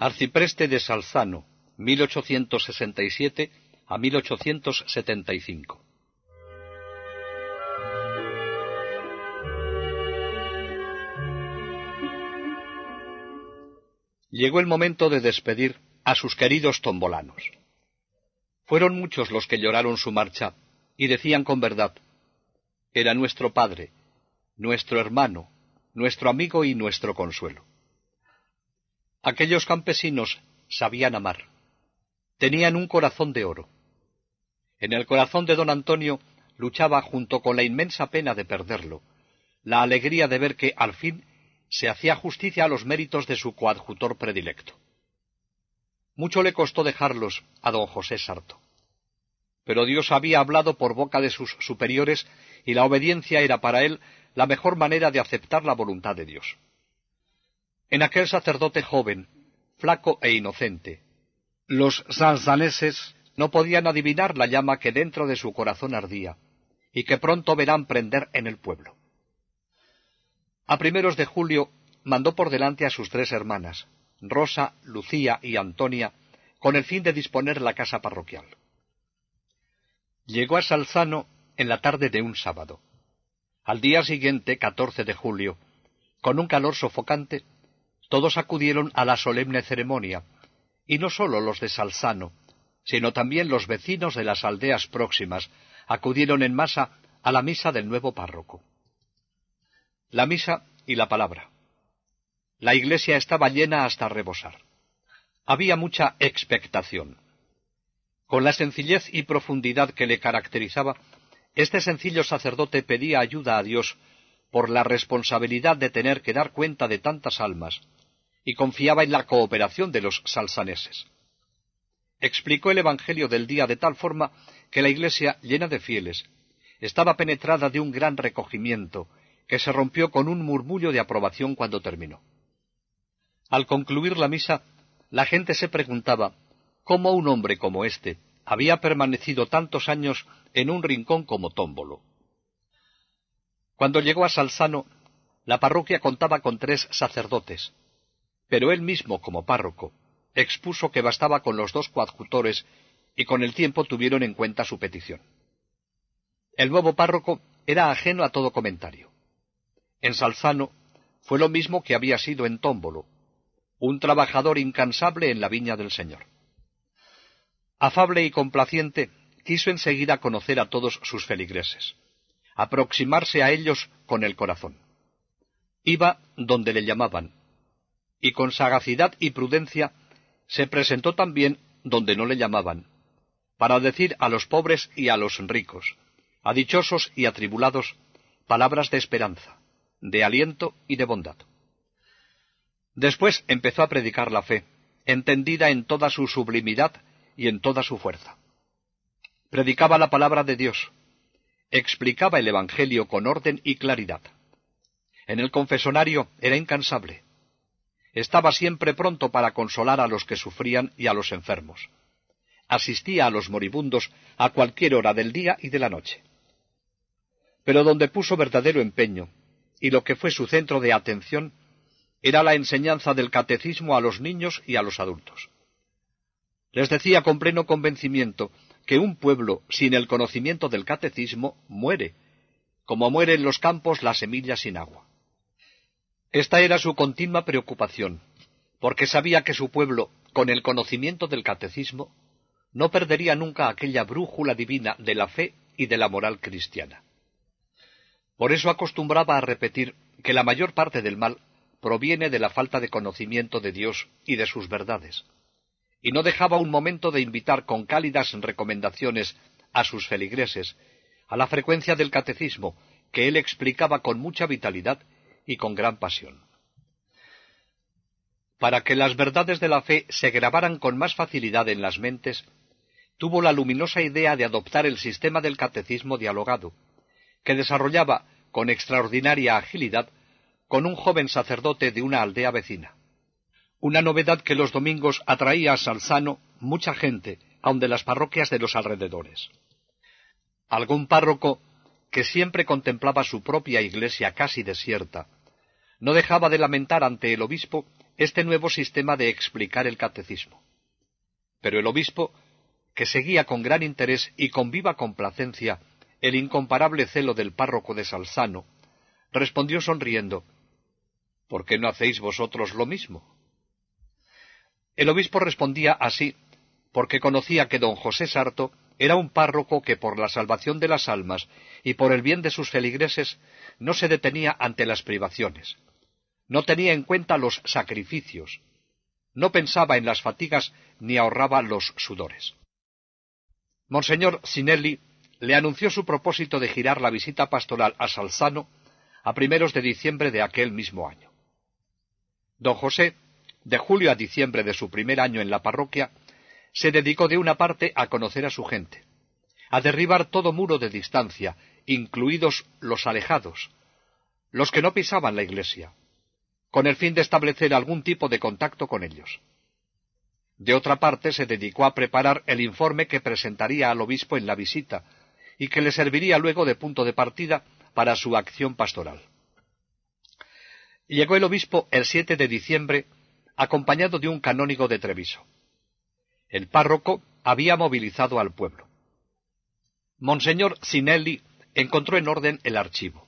Arcipreste de Salzano, 1867 a 1875. Llegó el momento de despedir a sus queridos tombolanos. Fueron muchos los que lloraron su marcha y decían con verdad: era nuestro padre, nuestro hermano, nuestro amigo y nuestro consuelo. Aquellos campesinos sabían amar. Tenían un corazón de oro. En el corazón de don Antonio luchaba, junto con la inmensa pena de perderlo, la alegría de ver que, al fin, se hacía justicia a los méritos de su coadjutor predilecto. Mucho le costó dejarlos a don José Sarto. Pero Dios había hablado por boca de sus superiores y la obediencia era para él la mejor manera de aceptar la voluntad de Dios. En aquel sacerdote joven, flaco e inocente, los salzaneses no podían adivinar la llama que dentro de su corazón ardía y que pronto verán prender en el pueblo. A primeros de julio mandó por delante a sus 3 hermanas, Rosa, Lucía y Antonia, con el fin de disponer la casa parroquial. Llegó a Salzano en la tarde de un sábado. Al día siguiente, 14 de julio, con un calor sofocante, todos acudieron a la solemne ceremonia, y no sólo los de Salzano, sino también los vecinos de las aldeas próximas acudieron en masa a la misa del nuevo párroco. La misa y la palabra. La iglesia estaba llena hasta rebosar. Había mucha expectación. Con la sencillez y profundidad que le caracterizaba, este sencillo sacerdote pedía ayuda a Dios por la responsabilidad de tener que dar cuenta de tantas almas, y confiaba en la cooperación de los salzaneses. Explicó el Evangelio del día de tal forma que la iglesia, llena de fieles, estaba penetrada de un gran recogimiento, que se rompió con un murmullo de aprobación cuando terminó. Al concluir la misa, la gente se preguntaba cómo un hombre como éste había permanecido tantos años en un rincón como Tómbolo. Cuando llegó a Salzano, la parroquia contaba con 3 sacerdotes, pero él mismo, como párroco, expuso que bastaba con los 2 coadjutores y con el tiempo tuvieron en cuenta su petición. El nuevo párroco era ajeno a todo comentario. En Salzano fue lo mismo que había sido en Tómbolo, un trabajador incansable en la viña del Señor. Afable y complaciente, quiso enseguida conocer a todos sus feligreses, aproximarse a ellos con el corazón. Iba donde le llamaban, y con sagacidad y prudencia se presentó también donde no le llamaban, para decir a los pobres y a los ricos, a dichosos y atribulados, palabras de esperanza, de aliento y de bondad. Después empezó a predicar la fe, entendida en toda su sublimidad y en toda su fuerza. Predicaba la palabra de Dios, explicaba el Evangelio con orden y claridad. En el confesonario era incansable. Estaba siempre pronto para consolar a los que sufrían y a los enfermos. Asistía a los moribundos a cualquier hora del día y de la noche. Pero donde puso verdadero empeño, y lo que fue su centro de atención, era la enseñanza del catecismo a los niños y a los adultos. Les decía con pleno convencimiento que un pueblo sin el conocimiento del catecismo muere, como muere en los campos la semilla sin agua. Esta era su continua preocupación, porque sabía que su pueblo, con el conocimiento del catecismo, no perdería nunca aquella brújula divina de la fe y de la moral cristiana. Por eso acostumbraba a repetir que la mayor parte del mal proviene de la falta de conocimiento de Dios y de sus verdades, y no dejaba un momento de invitar con cálidas recomendaciones a sus feligreses a la frecuencia del catecismo, que él explicaba con mucha vitalidad y con gran pasión. Para que las verdades de la fe se grabaran con más facilidad en las mentes, tuvo la luminosa idea de adoptar el sistema del catecismo dialogado, que desarrollaba con extraordinaria agilidad con un joven sacerdote de una aldea vecina. Una novedad que los domingos atraía a Salzano mucha gente, aun de las parroquias de los alrededores. Algún párroco, que siempre contemplaba su propia iglesia casi desierta, no dejaba de lamentar ante el obispo este nuevo sistema de explicar el catecismo. Pero el obispo, que seguía con gran interés y con viva complacencia el incomparable celo del párroco de Salzano, respondió sonriendo: ¿por qué no hacéis vosotros lo mismo? El obispo respondía así porque conocía que don José Sarto era un párroco que por la salvación de las almas y por el bien de sus feligreses no se detenía ante las privaciones, no tenía en cuenta los sacrificios, no pensaba en las fatigas ni ahorraba los sudores. Monseñor Sinelli le anunció su propósito de girar la visita pastoral a Salzano a primeros de diciembre de aquel mismo año. Don José, de julio a diciembre de su primer año en la parroquia, se dedicó de una parte a conocer a su gente, a derribar todo muro de distancia, incluidos los alejados, los que no pisaban la iglesia, con el fin de establecer algún tipo de contacto con ellos. De otra parte, se dedicó a preparar el informe que presentaría al obispo en la visita y que le serviría luego de punto de partida para su acción pastoral. Llegó el obispo el 7 de diciembre, acompañado de un canónigo de Treviso. El párroco había movilizado al pueblo. Monseñor Sinelli encontró en orden el archivo.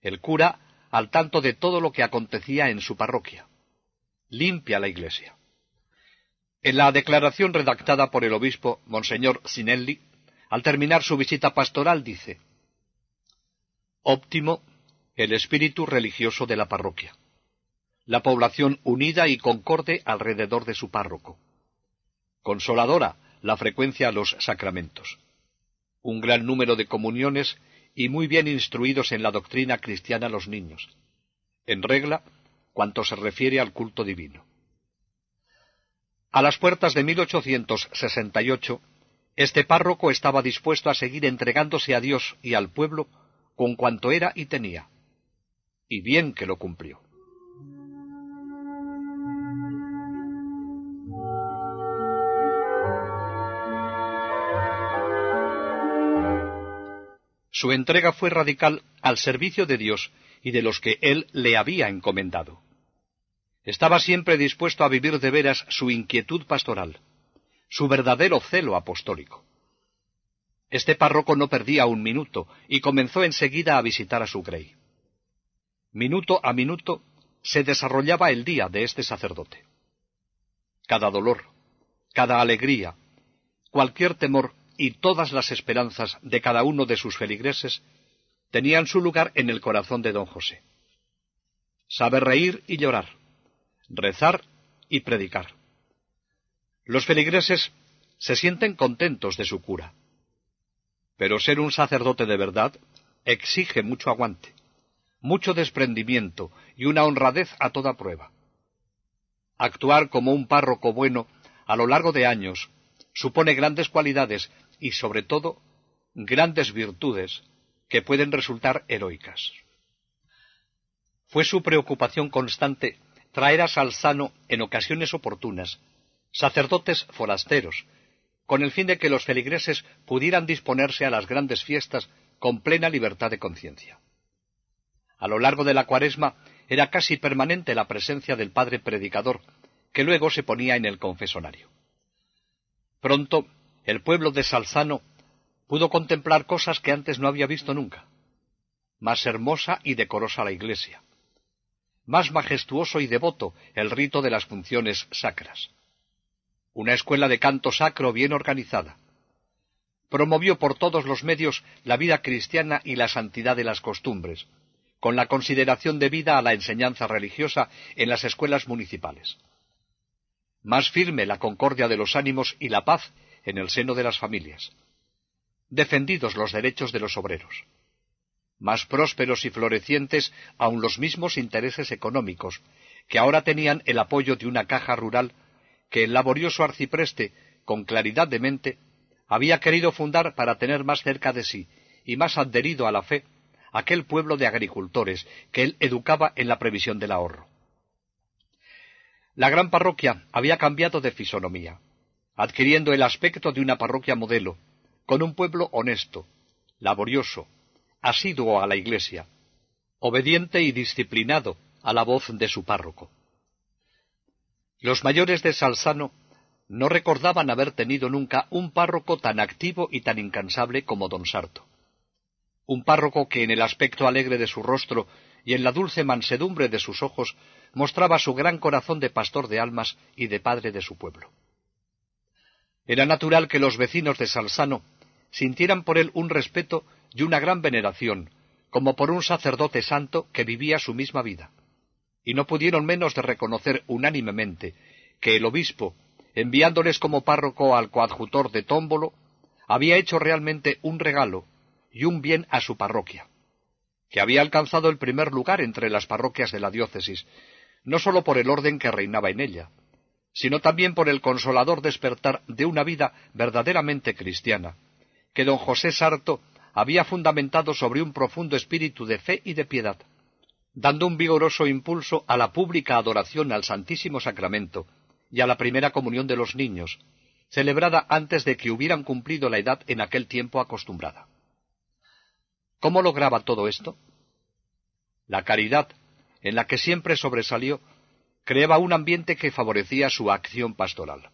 El cura al tanto de todo lo que acontecía en su parroquia. Limpia la iglesia. En la declaración redactada por el obispo Monseñor Sinelli, al terminar su visita pastoral, dice: óptimo el espíritu religioso de la parroquia, la población unida y concorde alrededor de su párroco, consoladora la frecuencia a los sacramentos, un gran número de comuniones y muy bien instruidos en la doctrina cristiana los niños, en regla cuanto se refiere al culto divino. A las puertas de 1868, este párroco estaba dispuesto a seguir entregándose a Dios y al pueblo con cuanto era y tenía, y bien que lo cumplió. Su entrega fue radical al servicio de Dios y de los que Él le había encomendado. Estaba siempre dispuesto a vivir de veras su inquietud pastoral, su verdadero celo apostólico. Este párroco no perdía un minuto y comenzó enseguida a visitar a su grey. Minuto a minuto se desarrollaba el día de este sacerdote. Cada dolor, cada alegría, cualquier temor y todas las esperanzas de cada uno de sus feligreses tenían su lugar en el corazón de don José. Sabe reír y llorar, rezar y predicar. Los feligreses se sienten contentos de su cura. Pero ser un sacerdote de verdad exige mucho aguante, mucho desprendimiento y una honradez a toda prueba. Actuar como un párroco bueno a lo largo de años supone grandes cualidades y, sobre todo, grandes virtudes que pueden resultar heroicas. Fue su preocupación constante traer a Salzano, en ocasiones oportunas, sacerdotes forasteros, con el fin de que los feligreses pudieran disponerse a las grandes fiestas con plena libertad de conciencia. A lo largo de la Cuaresma era casi permanente la presencia del padre predicador, que luego se ponía en el confesonario. Pronto, el pueblo de Salzano pudo contemplar cosas que antes no había visto nunca. Más hermosa y decorosa la iglesia. Más majestuoso y devoto el rito de las funciones sacras. Una escuela de canto sacro bien organizada. Promovió por todos los medios la vida cristiana y la santidad de las costumbres, con la consideración debida a la enseñanza religiosa en las escuelas municipales. Más firme la concordia de los ánimos y la paz en el seno de las familias. Defendidos los derechos de los obreros. Más prósperos y florecientes aun los mismos intereses económicos, que ahora tenían el apoyo de una caja rural que el laborioso arcipreste, con claridad de mente, había querido fundar para tener más cerca de sí y más adherido a la fe aquel pueblo de agricultores que él educaba en la previsión del ahorro. La gran parroquia había cambiado de fisonomía, adquiriendo el aspecto de una parroquia modelo, con un pueblo honesto, laborioso, asiduo a la iglesia, obediente y disciplinado a la voz de su párroco. Los mayores de Salzano no recordaban haber tenido nunca un párroco tan activo y tan incansable como don Sarto. Un párroco que en el aspecto alegre de su rostro y en la dulce mansedumbre de sus ojos mostraba su gran corazón de pastor de almas y de padre de su pueblo. Era natural que los vecinos de Salzano sintieran por él un respeto y una gran veneración, como por un sacerdote santo que vivía su misma vida, y no pudieron menos de reconocer unánimemente que el obispo, enviándoles como párroco al coadjutor de Tómbolo, había hecho realmente un regalo y un bien a su parroquia, que había alcanzado el primer lugar entre las parroquias de la diócesis, no sólo por el orden que reinaba en ella, sino también por el consolador despertar de una vida verdaderamente cristiana, que don José Sarto había fundamentado sobre un profundo espíritu de fe y de piedad, dando un vigoroso impulso a la pública adoración al Santísimo Sacramento y a la primera comunión de los niños, celebrada antes de que hubieran cumplido la edad en aquel tiempo acostumbrada. ¿Cómo lograba todo esto? La caridad, en la que siempre sobresalió, creaba un ambiente que favorecía su acción pastoral.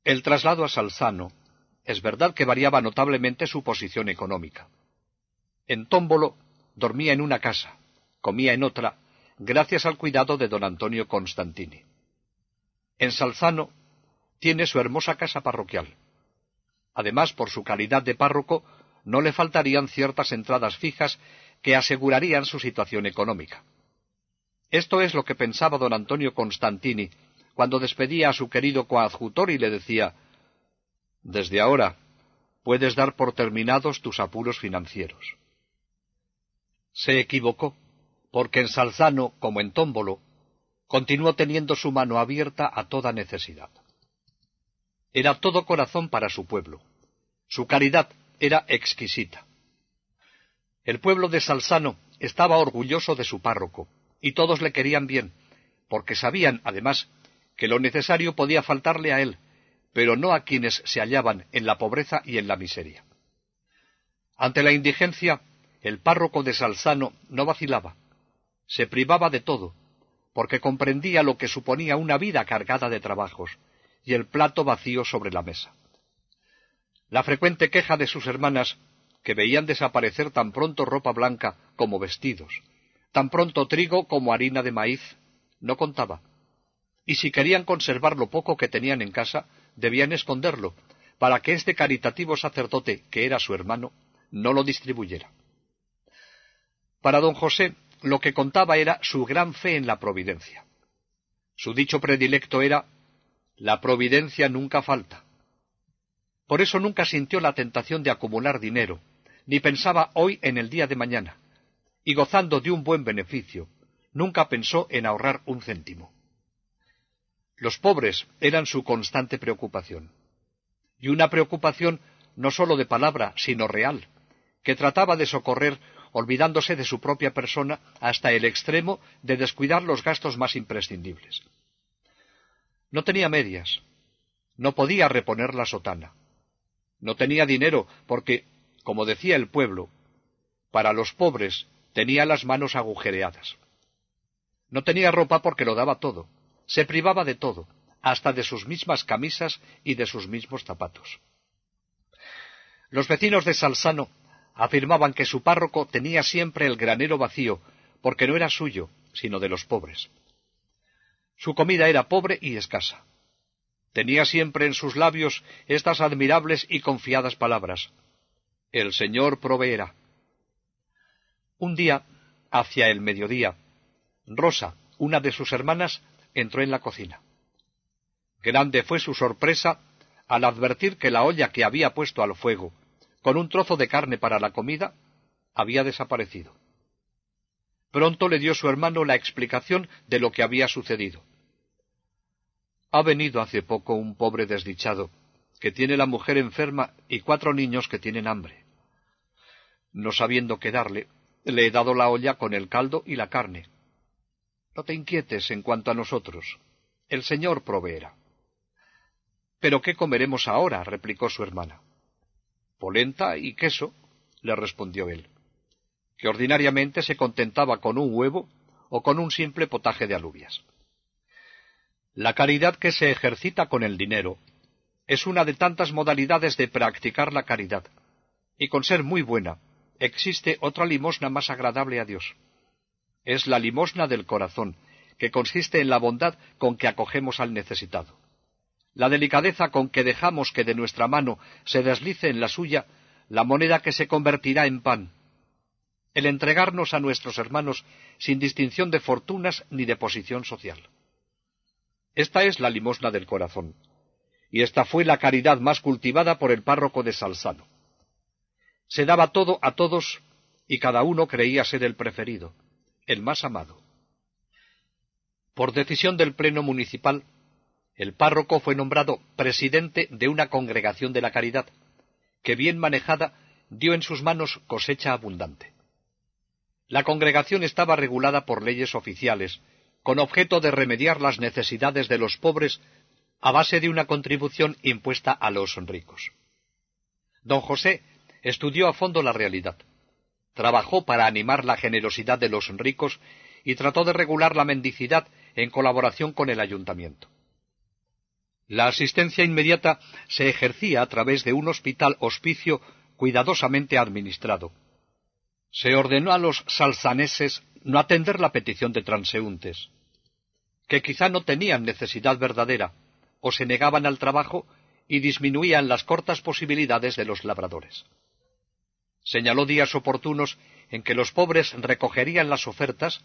El traslado a Salzano, es verdad que variaba notablemente su posición económica. En Tómbolo dormía en una casa, comía en otra, gracias al cuidado de don Antonio Constantini. En Salzano tiene su hermosa casa parroquial. Además, por su calidad de párroco, no le faltarían ciertas entradas fijas que asegurarían su situación económica. Esto es lo que pensaba don Antonio Constantini cuando despedía a su querido coadjutor y le decía: «Desde ahora puedes dar por terminados tus apuros financieros». Se equivocó, porque en Salzano, como en Tómbolo, continuó teniendo su mano abierta a toda necesidad. Era todo corazón para su pueblo. Su caridad era exquisita. El pueblo de Salzano estaba orgulloso de su párroco, y todos le querían bien, porque sabían, además, que lo necesario podía faltarle a él, pero no a quienes se hallaban en la pobreza y en la miseria. Ante la indigencia, el párroco de Salzano no vacilaba. Se privaba de todo, porque comprendía lo que suponía una vida cargada de trabajos y el plato vacío sobre la mesa. La frecuente queja de sus hermanas, que veían desaparecer tan pronto ropa blanca como vestidos, tan pronto trigo como harina de maíz, no contaba. Y si querían conservar lo poco que tenían en casa, debían esconderlo, para que este caritativo sacerdote, que era su hermano, no lo distribuyera. Para don José, lo que contaba era su gran fe en la providencia. Su dicho predilecto era: «La providencia nunca falta». Por eso nunca sintió la tentación de acumular dinero, ni pensaba hoy en el día de mañana, y gozando de un buen beneficio, nunca pensó en ahorrar un céntimo. Los pobres eran su constante preocupación, y una preocupación no sólo de palabra, sino real, que trataba de socorrer olvidándose de su propia persona hasta el extremo de descuidar los gastos más imprescindibles. No tenía medias, no podía reponer la sotana, no tenía dinero porque, como decía el pueblo, para los pobres tenía las manos agujereadas. No tenía ropa porque lo daba todo, se privaba de todo, hasta de sus mismas camisas y de sus mismos zapatos. Los vecinos de Salzano afirmaban que su párroco tenía siempre el granero vacío, porque no era suyo, sino de los pobres. Su comida era pobre y escasa. Tenía siempre en sus labios estas admirables y confiadas palabras: «El Señor proveerá». Un día, hacia el mediodía, Rosa, una de sus hermanas, entró en la cocina. Grande fue su sorpresa al advertir que la olla que había puesto al fuego, con un trozo de carne para la comida, había desaparecido. Pronto le dio su hermano la explicación de lo que había sucedido. «Ha venido hace poco un pobre desdichado, que tiene la mujer enferma y 4 niños que tienen hambre. No sabiendo qué darle, le he dado la olla con el caldo y la carne. No te inquietes en cuanto a nosotros, el Señor proveerá». «¿Pero qué comeremos ahora?», replicó su hermana. «Polenta y queso», le respondió él, que ordinariamente se contentaba con un huevo o con un simple potaje de alubias. La caridad que se ejercita con el dinero es una de tantas modalidades de practicar la caridad, y con ser muy buena, existe otra limosna más agradable a Dios. Es la limosna del corazón, que consiste en la bondad con que acogemos al necesitado. La delicadeza con que dejamos que de nuestra mano se deslice en la suya la moneda que se convertirá en pan. El entregarnos a nuestros hermanos sin distinción de fortunas ni de posición social. Esta es la limosna del corazón, y esta fue la caridad más cultivada por el párroco de Salzano. Se daba todo a todos, y cada uno creía ser el preferido, el más amado. Por decisión del Pleno Municipal, el párroco fue nombrado presidente de una congregación de la caridad, que bien manejada dio en sus manos cosecha abundante. La congregación estaba regulada por leyes oficiales, con objeto de remediar las necesidades de los pobres a base de una contribución impuesta a los ricos. Don José estudió a fondo la realidad, trabajó para animar la generosidad de los ricos y trató de regular la mendicidad en colaboración con el ayuntamiento. La asistencia inmediata se ejercía a través de un hospital-hospicio cuidadosamente administrado. Se ordenó a los salzaneses no atender la petición de transeúntes, que quizá no tenían necesidad verdadera, o se negaban al trabajo y disminuían las cortas posibilidades de los labradores. Señaló días oportunos en que los pobres recogerían las ofertas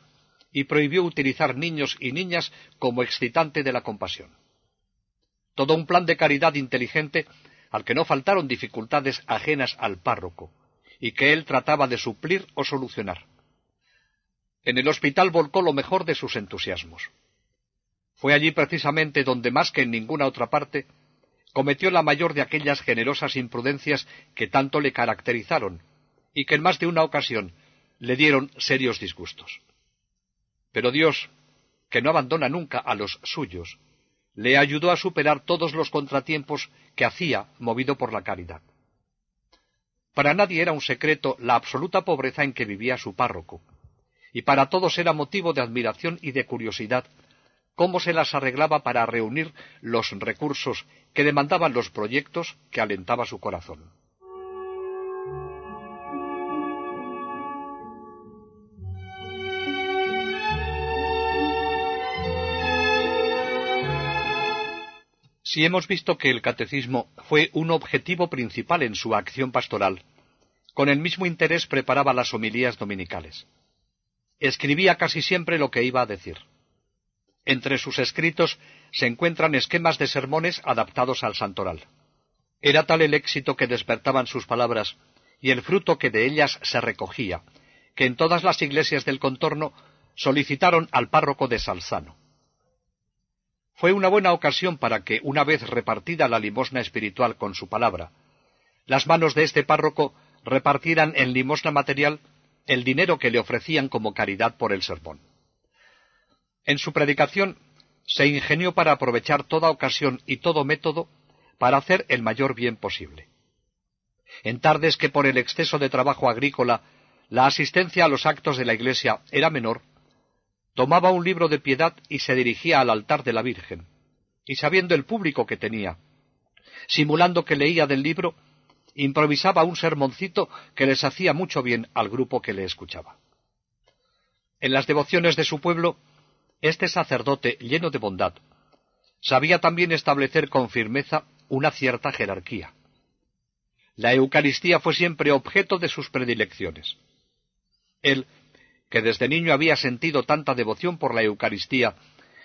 y prohibió utilizar niños y niñas como excitante de la compasión. Todo un plan de caridad inteligente al que no faltaron dificultades ajenas al párroco, y que él trataba de suplir o solucionar. En el hospital volcó lo mejor de sus entusiasmos. Fue allí precisamente donde, más que en ninguna otra parte, cometió la mayor de aquellas generosas imprudencias que tanto le caracterizaron, y que en más de una ocasión le dieron serios disgustos. Pero Dios, que no abandona nunca a los suyos, le ayudó a superar todos los contratiempos que hacía movido por la caridad. Para nadie era un secreto la absoluta pobreza en que vivía su párroco, y para todos era motivo de admiración y de curiosidad cómo se las arreglaba para reunir los recursos que demandaban los proyectos que alentaba su corazón. Si hemos visto que el catecismo fue un objetivo principal en su acción pastoral, con el mismo interés preparaba las homilías dominicales. Escribía casi siempre lo que iba a decir. Entre sus escritos se encuentran esquemas de sermones adaptados al santoral. Era tal el éxito que despertaban sus palabras y el fruto que de ellas se recogía, que en todas las iglesias del contorno solicitaron al párroco de Salzano. Fue una buena ocasión para que, una vez repartida la limosna espiritual con su palabra, las manos de este párroco repartieran en limosna material el dinero que le ofrecían como caridad por el sermón. En su predicación se ingenió para aprovechar toda ocasión y todo método para hacer el mayor bien posible. En tardes que por el exceso de trabajo agrícola la asistencia a los actos de la iglesia era menor, tomaba un libro de piedad y se dirigía al altar de la Virgen, y sabiendo el público que tenía, simulando que leía del libro, improvisaba un sermoncito que les hacía mucho bien al grupo que le escuchaba. En las devociones de su pueblo, este sacerdote, lleno de bondad, sabía también establecer con firmeza una cierta jerarquía. La Eucaristía fue siempre objeto de sus predilecciones. Él, que desde niño había sentido tanta devoción por la Eucaristía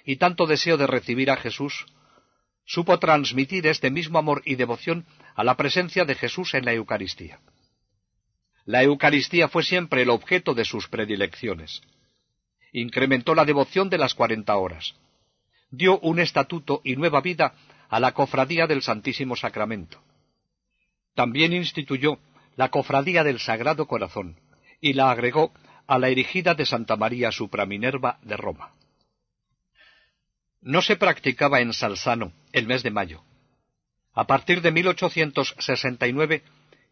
y tanto deseo de recibir a Jesús, supo transmitir este mismo amor y devoción a la presencia de Jesús en la Eucaristía. La Eucaristía fue siempre el objeto de sus predilecciones. Incrementó la devoción de las 40 horas. Dio un estatuto y nueva vida a la Cofradía del Santísimo Sacramento. También instituyó la Cofradía del Sagrado Corazón y la agregó a la erigida de Santa María Supraminerva de Roma. No se practicaba en Salzano el mes de mayo. A partir de 1869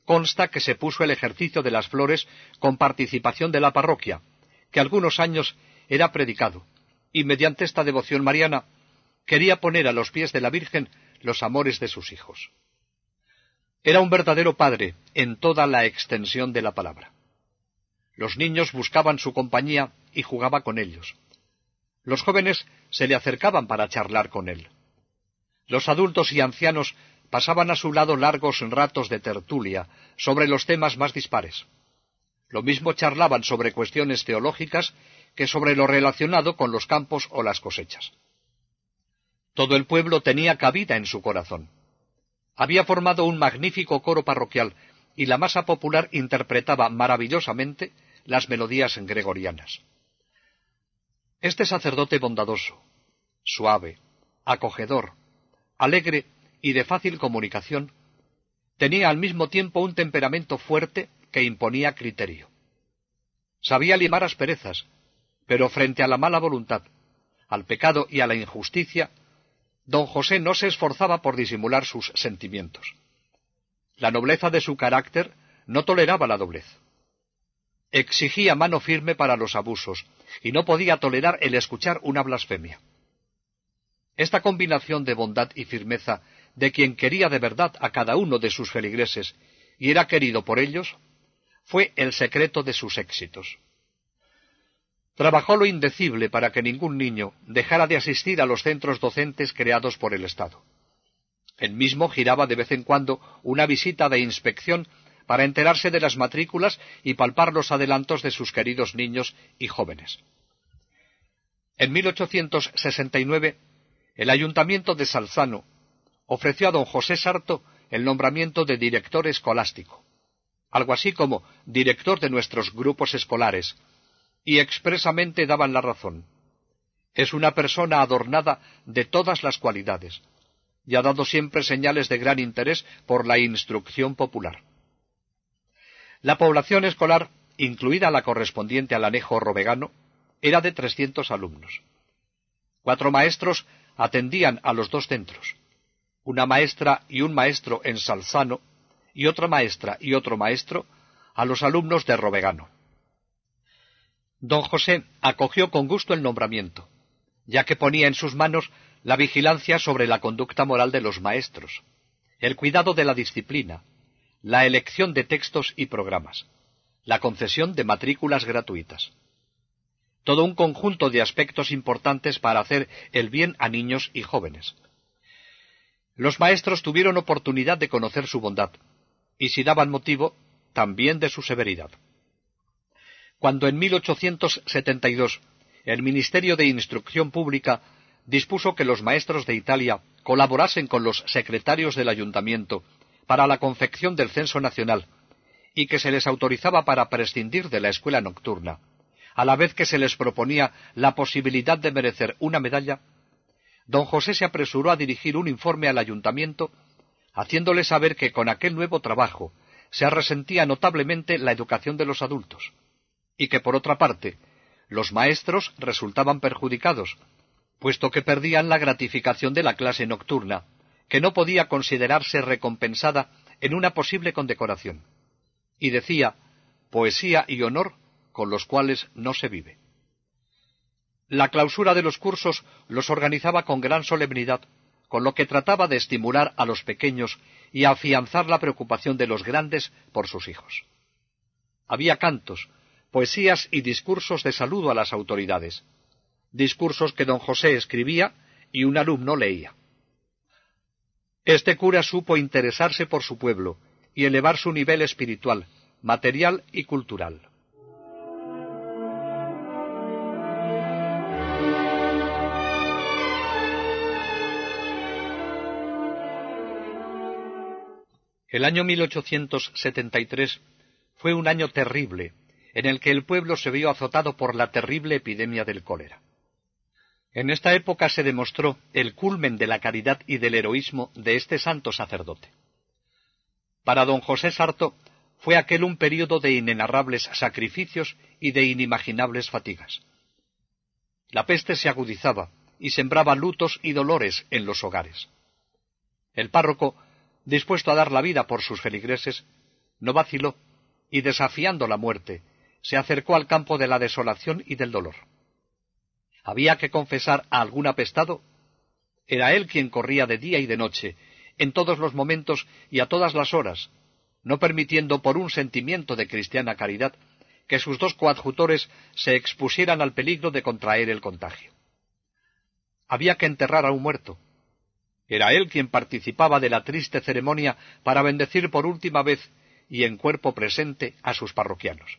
consta que se puso el ejercicio de las flores con participación de la parroquia, que algunos años era predicado, y mediante esta devoción mariana quería poner a los pies de la Virgen los amores de sus hijos. Era un verdadero padre en toda la extensión de la palabra. Los niños buscaban su compañía y jugaba con ellos. Los jóvenes se le acercaban para charlar con él. Los adultos y ancianos pasaban a su lado largos ratos de tertulia sobre los temas más dispares. Lo mismo charlaban sobre cuestiones teológicas que sobre lo relacionado con los campos o las cosechas. Todo el pueblo tenía cabida en su corazón. Había formado un magnífico coro parroquial y la masa popular interpretaba maravillosamente las melodías gregorianas. Este sacerdote bondadoso, suave, acogedor, alegre y de fácil comunicación, tenía al mismo tiempo un temperamento fuerte que imponía criterio. Sabía limar asperezas, pero frente a la mala voluntad, al pecado y a la injusticia, don José no se esforzaba por disimular sus sentimientos. La nobleza de su carácter no toleraba la doblez. Exigía mano firme para los abusos, y no podía tolerar el escuchar una blasfemia. Esta combinación de bondad y firmeza de quien quería de verdad a cada uno de sus feligreses y era querido por ellos, fue el secreto de sus éxitos. Trabajó lo indecible para que ningún niño dejara de asistir a los centros docentes creados por el Estado. Él mismo giraba de vez en cuando una visita de inspección para enterarse de las matrículas y palpar los adelantos de sus queridos niños y jóvenes. En 1869, el Ayuntamiento de Salzano ofreció a don José Sarto el nombramiento de director escolástico, algo así como director de nuestros grupos escolares, y expresamente daban la razón. Es una persona adornada de todas las cualidades, y ha dado siempre señales de gran interés por la instrucción popular. La población escolar, incluida la correspondiente al anejo robegano, era de 300 alumnos. 4 maestros atendían a los 2 centros, una maestra y un maestro en Salzano, y otra maestra y otro maestro a los alumnos de Robegano. Don José acogió con gusto el nombramiento, ya que ponía en sus manos la vigilancia sobre la conducta moral de los maestros, el cuidado de la disciplina, la elección de textos y programas, la concesión de matrículas gratuitas. Todo un conjunto de aspectos importantes para hacer el bien a niños y jóvenes. Los maestros tuvieron oportunidad de conocer su bondad, y si daban motivo, también de su severidad. Cuando en 1872 el Ministerio de Instrucción Pública dispuso que los maestros de Italia colaborasen con los secretarios del ayuntamiento para la confección del censo nacional y que se les autorizaba para prescindir de la escuela nocturna, a la vez que se les proponía la posibilidad de merecer una medalla, don José se apresuró a dirigir un informe al ayuntamiento, haciéndole saber que con aquel nuevo trabajo se resentía notablemente la educación de los adultos, y que, por otra parte, los maestros resultaban perjudicados, puesto que perdían la gratificación de la clase nocturna, que no podía considerarse recompensada en una posible condecoración. Y decía, poesía y honor con los cuales no se vive. La clausura de los cursos los organizaba con gran solemnidad, con lo que trataba de estimular a los pequeños y afianzar la preocupación de los grandes por sus hijos. Había cantos, poesías y discursos de saludo a las autoridades, discursos que don José escribía y un alumno leía. Este cura supo interesarse por su pueblo y elevar su nivel espiritual, material y cultural. El año 1873 fue un año terrible, en el que el pueblo se vio azotado por la terrible epidemia del cólera. En esta época se demostró el culmen de la caridad y del heroísmo de este santo sacerdote. Para don José Sarto fue aquel un período de inenarrables sacrificios y de inimaginables fatigas. La peste se agudizaba y sembraba lutos y dolores en los hogares. El párroco, dispuesto a dar la vida por sus feligreses, no vaciló y, desafiando la muerte, se acercó al campo de la desolación y del dolor. ¿Había que confesar a algún apestado? Era él quien corría de día y de noche, en todos los momentos y a todas las horas, no permitiendo por un sentimiento de cristiana caridad que sus dos coadjutores se expusieran al peligro de contraer el contagio. Había que enterrar a un muerto. Era él quien participaba de la triste ceremonia para bendecir por última vez y en cuerpo presente a sus parroquianos.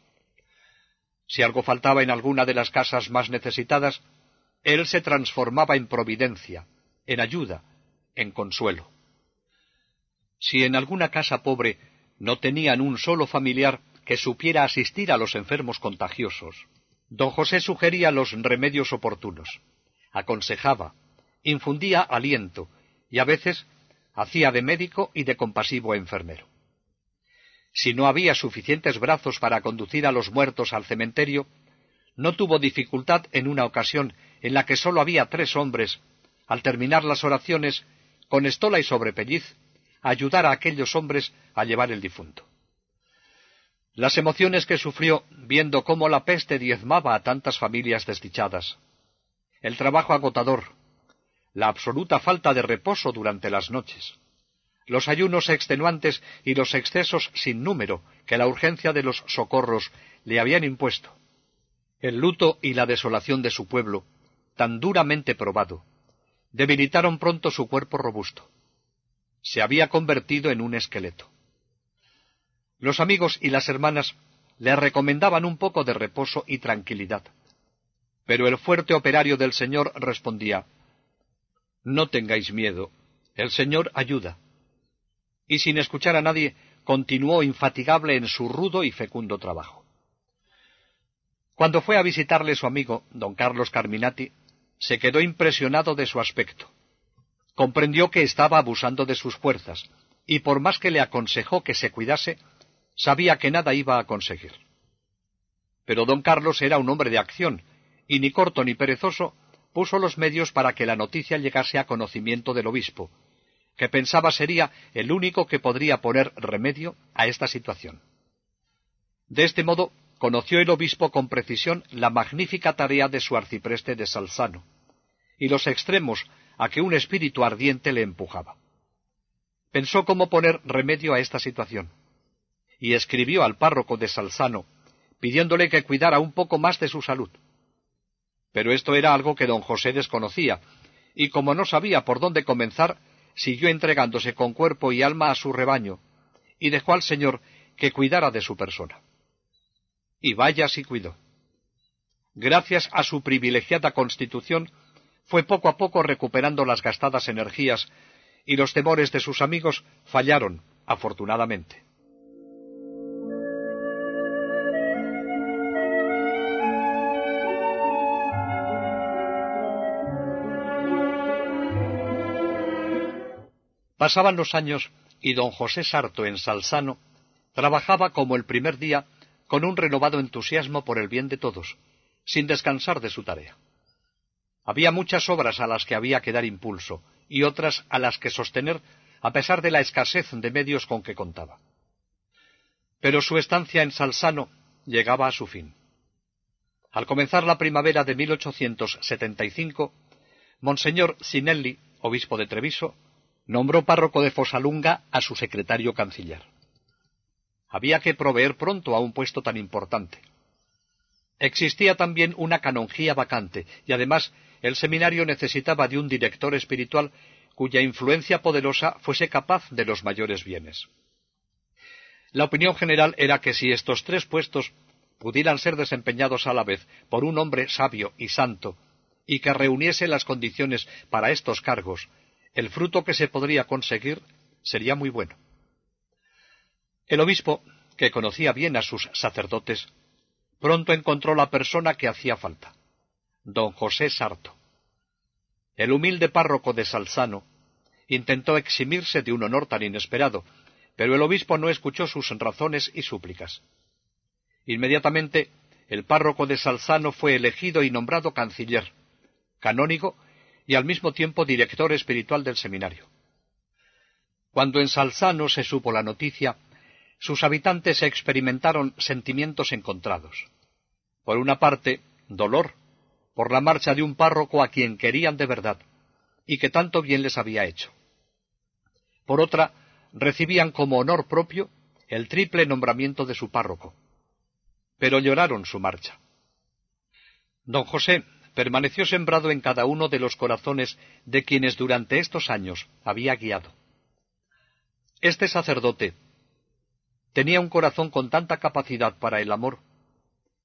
Si algo faltaba en alguna de las casas más necesitadas, él se transformaba en providencia, en ayuda, en consuelo. Si en alguna casa pobre no tenían un solo familiar que supiera asistir a los enfermos contagiosos, don José sugería los remedios oportunos, aconsejaba, infundía aliento y a veces hacía de médico y de compasivo enfermero. Si no había suficientes brazos para conducir a los muertos al cementerio, no tuvo dificultad en una ocasión en la que sólo había 3 hombres, al terminar las oraciones, con estola y sobrepelliz, ayudar a aquellos hombres a llevar el difunto. Las emociones que sufrió viendo cómo la peste diezmaba a tantas familias desdichadas, el trabajo agotador, la absoluta falta de reposo durante las noches, los ayunos extenuantes y los excesos sin número que la urgencia de los socorros le habían impuesto, el luto y la desolación de su pueblo, tan duramente probado, debilitaron pronto su cuerpo robusto. Se había convertido en un esqueleto. Los amigos y las hermanas le recomendaban un poco de reposo y tranquilidad, pero el fuerte operario del Señor respondía: «No tengáis miedo, el Señor ayuda». Y sin escuchar a nadie, continuó infatigable en su rudo y fecundo trabajo. Cuando fue a visitarle su amigo, don Carlos Carminati, se quedó impresionado de su aspecto. Comprendió que estaba abusando de sus fuerzas, y por más que le aconsejó que se cuidase, sabía que nada iba a conseguir. Pero don Carlos era un hombre de acción, y ni corto ni perezoso puso los medios para que la noticia llegase a conocimiento del obispo, que pensaba sería el único que podría poner remedio a esta situación. De este modo, conoció el obispo con precisión la magnífica tarea de su arcipreste de Salzano, y los extremos a que un espíritu ardiente le empujaba. Pensó cómo poner remedio a esta situación, y escribió al párroco de Salzano, pidiéndole que cuidara un poco más de su salud. Pero esto era algo que don José desconocía, y como no sabía por dónde comenzar, siguió entregándose con cuerpo y alma a su rebaño, y dejó al Señor que cuidara de su persona. Y vaya si cuidó. Gracias a su privilegiada constitución, fue poco a poco recuperando las gastadas energías, y los temores de sus amigos fallaron, afortunadamente. Pasaban los años y don José Sarto en Salzano trabajaba como el primer día con un renovado entusiasmo por el bien de todos, sin descansar de su tarea. Había muchas obras a las que había que dar impulso y otras a las que sostener a pesar de la escasez de medios con que contaba. Pero su estancia en Salzano llegaba a su fin. Al comenzar la primavera de 1875, Monseñor Sinelli, obispo de Treviso, nombró párroco de Fosalunga a su secretario canciller. Había que proveer pronto a un puesto tan importante. Existía también una canonjía vacante, y además el seminario necesitaba de un director espiritual cuya influencia poderosa fuese capaz de los mayores bienes. La opinión general era que si estos 3 puestos pudieran ser desempeñados a la vez por un hombre sabio y santo, y que reuniese las condiciones para estos cargos, el fruto que se podría conseguir sería muy bueno. El obispo, que conocía bien a sus sacerdotes, pronto encontró la persona que hacía falta, don José Sarto. El humilde párroco de Salzano intentó eximirse de un honor tan inesperado, pero el obispo no escuchó sus razones y súplicas. Inmediatamente, el párroco de Salzano fue elegido y nombrado canciller, canónigo y al mismo tiempo director espiritual del seminario. Cuando en Salzano se supo la noticia, sus habitantes experimentaron sentimientos encontrados. Por una parte, dolor por la marcha de un párroco a quien querían de verdad, y que tanto bien les había hecho. Por otra, recibían como honor propio el triple nombramiento de su párroco. Pero lloraron su marcha. Don José permaneció sembrado en cada uno de los corazones de quienes durante estos años había guiado. Este sacerdote tenía un corazón con tanta capacidad para el amor,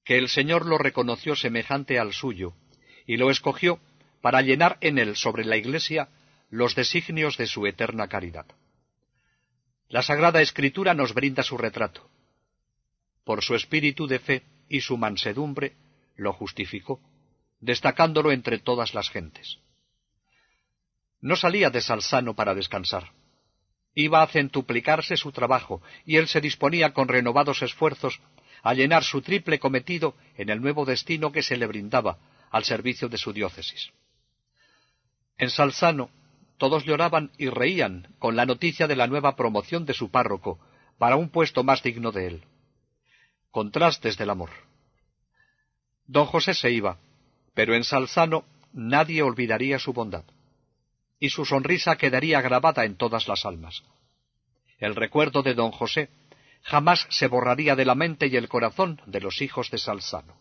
que el Señor lo reconoció semejante al suyo, y lo escogió para llenar en él sobre la Iglesia los designios de su eterna caridad. La Sagrada Escritura nos brinda su retrato. Por su espíritu de fe y su mansedumbre lo justificó, destacándolo entre todas las gentes. No salía de Salzano para descansar. Iba a centuplicarse su trabajo, y él se disponía con renovados esfuerzos a llenar su triple cometido en el nuevo destino que se le brindaba al servicio de su diócesis. En Salzano todos lloraban y reían con la noticia de la nueva promoción de su párroco para un puesto más digno de él. Contrastes del amor. Don José se iba, pero en Salzano nadie olvidaría su bondad, y su sonrisa quedaría grabada en todas las almas. El recuerdo de don José jamás se borraría de la mente y el corazón de los hijos de Salzano.